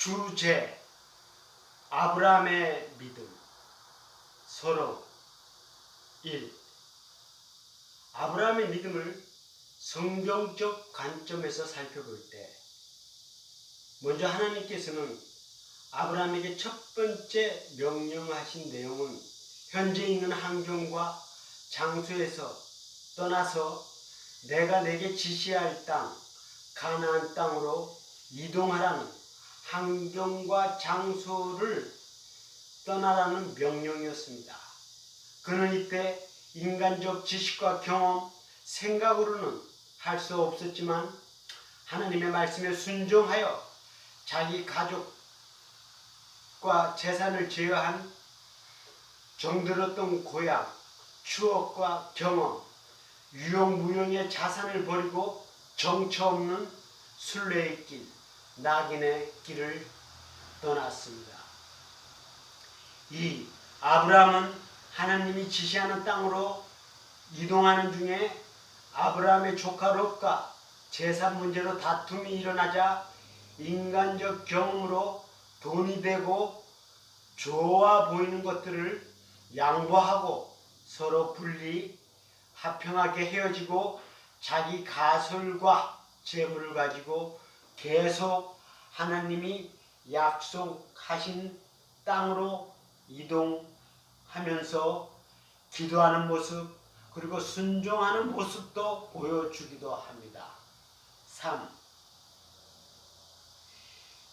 주제 아브라함의 믿음. 서로 1. 아브라함의 믿음을 성경적 관점에서 살펴볼 때 먼저 하나님께서는 아브라함에게 첫 번째 명령하신 내용은 현재 있는 환경과 장소에서 떠나서 내가 내게 지시할 땅 가나안 땅으로 이동하라는 환경과 장소를 떠나라는 명령이었습니다. 그는 이때 인간적 지식과 경험, 생각으로는 할 수 없었지만 하나님의 말씀에 순종하여 자기 가족과 재산을 제어한 정들었던 고향, 추억과 경험, 유용무용의 자산을 버리고 정처 없는 순례의 길, 낙인의 길을 떠났습니다. 2. 아브라함은 하나님이 지시하는 땅으로 이동하는 중에 아브라함의 조카 롯과 재산 문제로 다툼이 일어나자 인간적 경험으로 돈이 되고 좋아 보이는 것들을 양보하고 서로 분리, 화평하게 헤어지고 자기 가설과 재물을 가지고 계속 하나님이 약속하신 땅으로 이동하면서 기도하는 모습 그리고 순종하는 모습도 보여주기도 합니다. 3.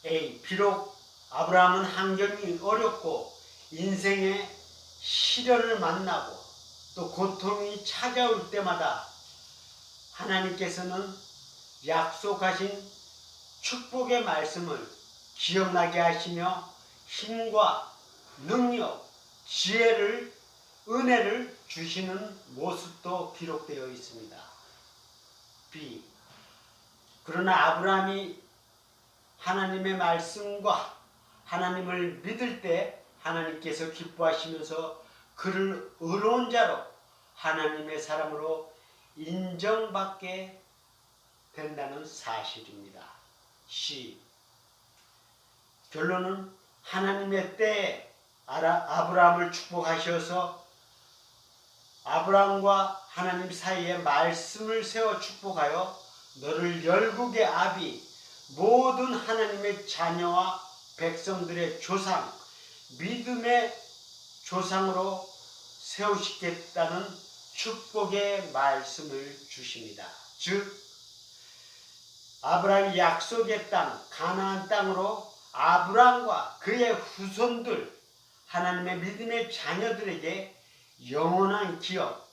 A. 비록 아브라함은 환경이 어렵고 인생의 시련을 만나고 또 고통이 찾아올 때마다 하나님께서는 약속하신 축복의 말씀을 기억나게 하시며 힘과 능력, 지혜를, 은혜를 주시는 모습도 기록되어 있습니다. B. 그러나 아브라함이 하나님의 말씀과 하나님을 믿을 때 하나님께서 기뻐하시면서 그를 의로운 자로 하나님의 사람으로 인정받게 된다는 사실입니다. C. 결론은 하나님의 때에 아브라함을 축복하셔서 아브라함과 하나님 사이에 말씀을 세워 축복하여 너를 열국의 아비 모든 하나님의 자녀와 백성들의 조상 믿음의 조상으로 세우시겠다는 축복의 말씀을 주십니다. 즉 아브라함이 약속의 땅 가나안 땅으로 아브라함과 그의 후손들 하나님의 믿음의 자녀들에게 영원한 기업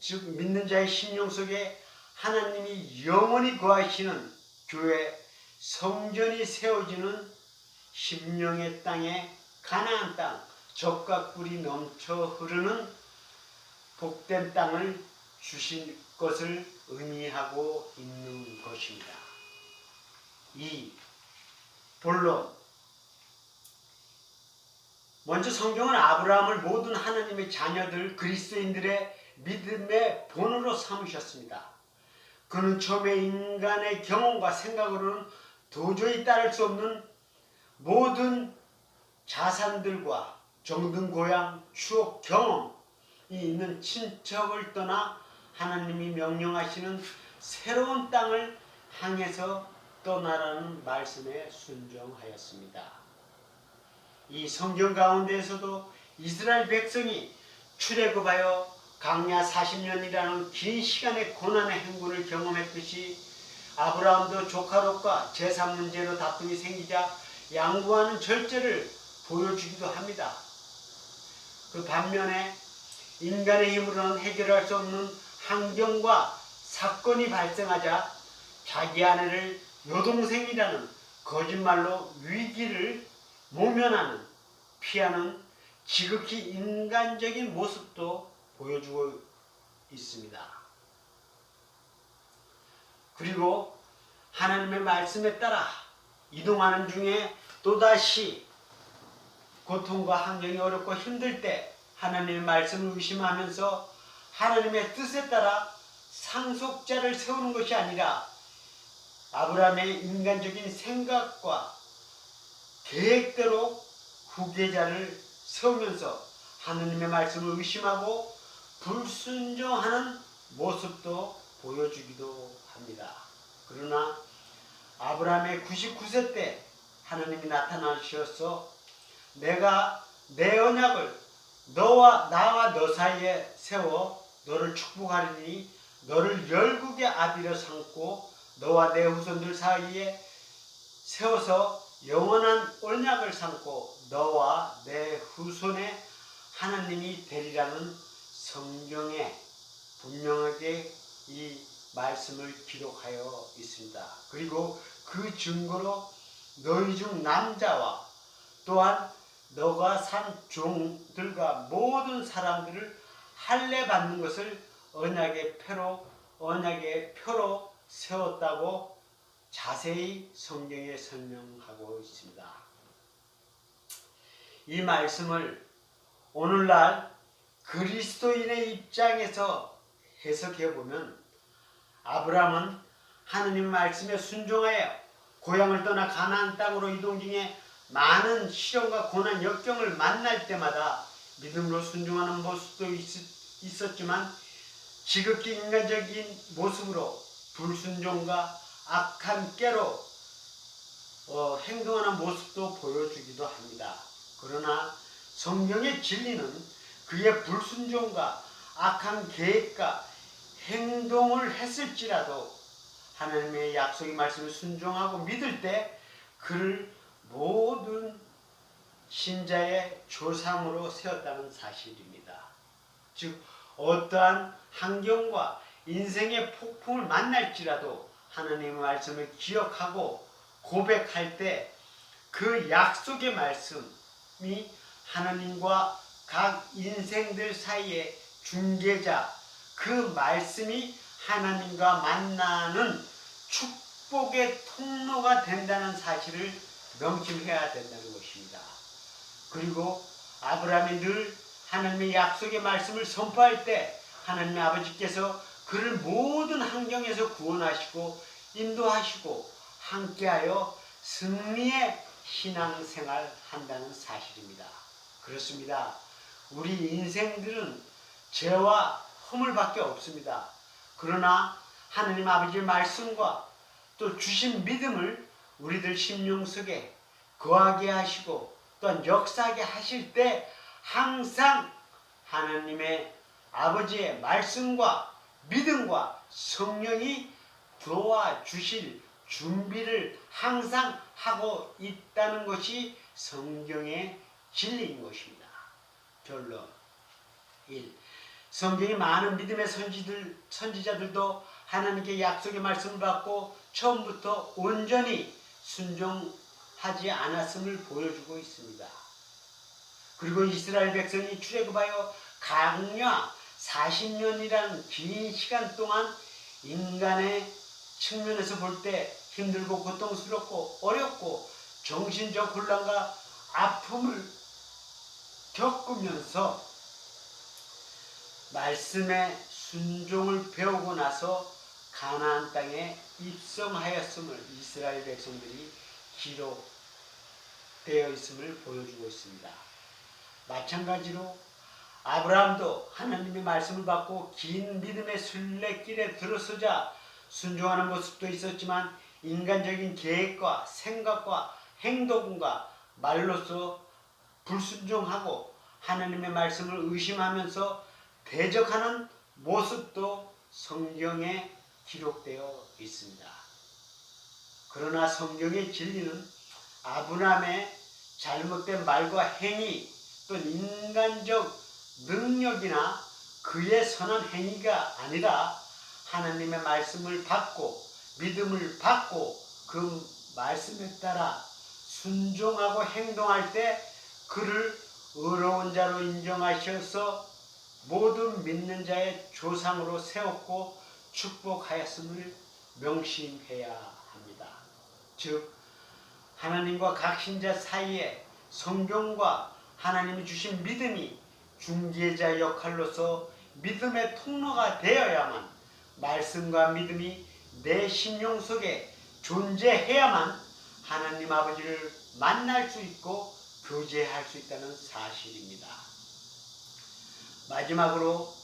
즉 믿는 자의 심령 속에 하나님이 영원히 거하시는 교회 성전이 세워지는 심령의 땅에 가나안 땅 젖과 꿀이 넘쳐 흐르는 복된 땅을 주신 것을 의미하고 있는 것입니다. 2. 본론. 먼저 성경은 아브라함을 모든 하나님의 자녀들 그리스도인들의 믿음의 본으로 삼으셨습니다. 그는 처음에 인간의 경험과 생각으로는 도저히 따를 수 없는 모든 자산들과 정든 고향, 추억, 경험이 있는 친척을 떠나 하나님이 명령하시는 새로운 땅을 향해서 떠나라는 말씀에 순종하였습니다. 이 성경 가운데에서도 이스라엘 백성이 출애굽하여 광야 40년이라는 긴 시간의 고난의 행군을 경험했듯이 아브라함도 조카 롯과 재산 문제로 다툼이 생기자 양보하는 절제를 보여주기도 합니다. 그 반면에 인간의 힘으로는 해결할 수 없는 환경과 사건이 발생하자 자기 아내를 여동생이라는 거짓말로 위기를 모면하는, 피하는 지극히 인간적인 모습도 보여주고 있습니다. 그리고 하나님의 말씀에 따라 이동하는 중에 또다시 고통과 환경이 어렵고 힘들 때 하나님의 말씀을 의심하면서 하나님의 뜻에 따라 상속자를 세우는 것이 아니라 아브라함의 인간적인 생각과 계획대로 후계자를 세우면서 하느님의 말씀을 의심하고 불순종하는 모습도 보여주기도 합니다. 그러나 아브라함의 99세 때 하느님이 나타나셔서 내가 내 언약을 나와 너 사이에 세워 너를 축복하리니 너를 열국의 아비로 삼고 너와 내 후손들 사이에 세워서 영원한 언약을 삼고 너와 내 후손의 하나님이 되리라는 성경에 분명하게 이 말씀을 기록하여 있습니다. 그리고 그 증거로 너희 중 남자와 또한 너가 산 종들과 모든 사람들을 할례 받는 것을 언약의 표로 세웠다고 자세히 성경에 설명하고 있습니다. 이 말씀을 오늘날 그리스도인의 입장에서 해석해 보면 아브라함은 하느님 말씀에 순종하여 고향을 떠나 가나안 땅으로 이동 중에 많은 시련과 고난 역경을 만날 때마다 믿음으로 순종하는 모습도 있었지만 지극히 인간적인 모습으로 불순종과 악한 깨로 행동하는 모습도 보여주기도 합니다. 그러나 성경의 진리는 그의 불순종과 악한 계획과 행동을 했을지라도 하나님의 약속의 말씀을 순종하고 믿을 때 그를 모든 신자의 조상으로 세웠다는 사실입니다. 즉 어떠한 환경과 인생의 폭풍을 만날지라도 하나님의 말씀을 기억하고 고백할 때 그 약속의 말씀이 하나님과 각 인생들 사이에 중개자, 그 말씀이 하나님과 만나는 축복의 통로가 된다는 사실을 명심해야 된다는 것입니다. 그리고 아브라함이 늘 하나님의 약속의 말씀을 선포할 때 하나님의 아버지께서 그를 모든 환경에서 구원하시고 인도하시고 함께하여 승리의 신앙생활 한다는 사실입니다. 그렇습니다. 우리 인생들은 죄와 허물밖에 없습니다. 그러나 하나님 아버지의 말씀과 또 주신 믿음을 우리들 심령 속에 거하게 하시고 또한 역사하게 하실 때 항상 하나님의 아버지의 말씀과 믿음과 성령이 도와주실 준비를 항상 하고 있다는 것이 성경의 진리인 것입니다. 결론 1. 성경의 많은 믿음의 선지자들도 하나님께 약속의 말씀을 받고 처음부터 온전히 순종하지 않았음을 보여주고 있습니다. 그리고 이스라엘 백성이 출애굽하여 광야 40년이라는 긴 시간 동안 인간의 측면에서 볼 때 힘들고 고통스럽고 어렵고 정신적 혼란과 아픔을 겪으면서 말씀의 순종을 배우고 나서 가나안 땅에 입성하였음을 이스라엘 백성들이 기록되어 있음을 보여주고 있습니다. 마찬가지로 아브라함도 하나님의 말씀을 받고 긴 믿음의 순례길에 들어서자 순종하는 모습도 있었지만 인간적인 계획과 생각과 행동과 말로서 불순종하고 하나님의 말씀을 의심하면서 대적하는 모습도 성경에 기록되어 있습니다. 그러나 성경의 진리는 아브라함의 잘못된 말과 행위 또 인간적 능력이나 그의 선한 행위가 아니라 하나님의 말씀을 받고 믿음을 받고 그 말씀에 따라 순종하고 행동할 때 그를 의로운 자로 인정하셔서 모든 믿는 자의 조상으로 세웠고 축복하였음을 명심해야 합니다. 즉 하나님과 각 신자 사이에 성경과 하나님이 주신 믿음이 중개자 역할로서 믿음의 통로가 되어야만 말씀과 믿음이 내 심령 속에 존재해야만 하나님 아버지를 만날 수 있고 교제할 수 있다는 사실입니다. 마지막으로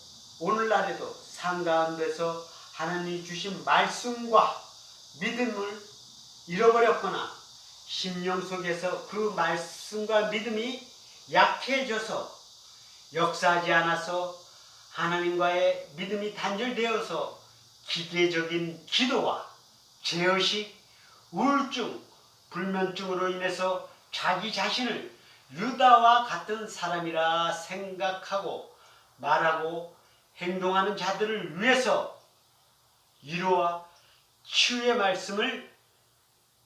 오늘날에도 삶 가운데서 하나님이 주신 말씀과 믿음을 잃어버렸거나 심령 속에서 그 말씀과 믿음이 약해져서 역사하지 않아서 하나님과의 믿음이 단절되어서 기계적인 기도와 죄의식, 우울증, 불면증으로 인해서 자기 자신을 유다와 같은 사람이라 생각하고 말하고 행동하는 자들을 위해서 위로와 치유의 말씀을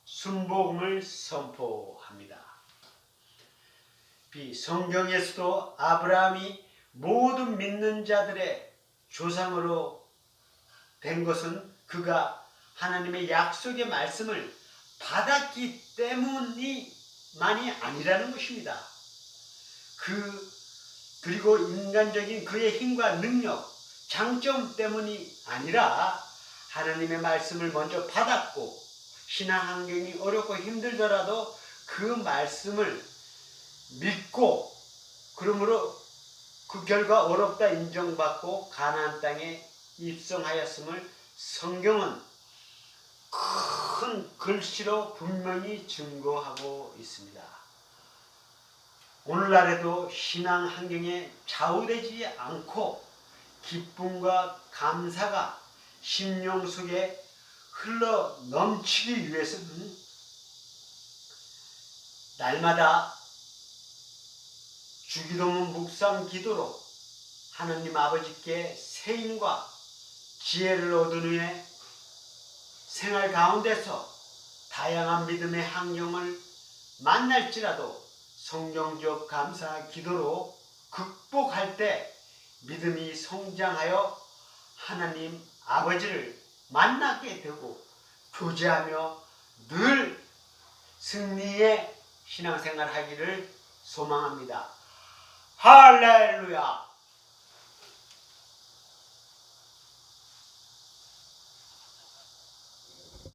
순복음을 선포합니다. 성경에서도 아브라함이 모든 믿는 자들의 조상으로 된 것은 그가 하나님의 약속의 말씀을 받았기 때문이만이 아니라는 것입니다. 그리고 인간적인 그의 힘과 능력, 장점 때문이 아니라 하나님의 말씀을 먼저 받았고 신앙 환경이 어렵고 힘들더라도 그 말씀을 믿고 그러므로 그 결과 어렵다 인정받고 가나안 땅에 입성하였음을 성경은 큰 글씨로 분명히 증거하고 있습니다. 오늘날에도 신앙 환경에 좌우되지 않고 기쁨과 감사가 심령 속에 흘러 넘치기 위해서는 날마다 주기도문 묵상 기도로 하나님 아버지께 세임과 지혜를 얻은 후에 생활 가운데서 다양한 믿음의 환경을 만날지라도 성경적 감사 기도로 극복할 때 믿음이 성장하여 하나님 아버지를 만나게 되고 교제하며 늘 승리의 신앙생활 하기를 소망합니다. 할렐루야!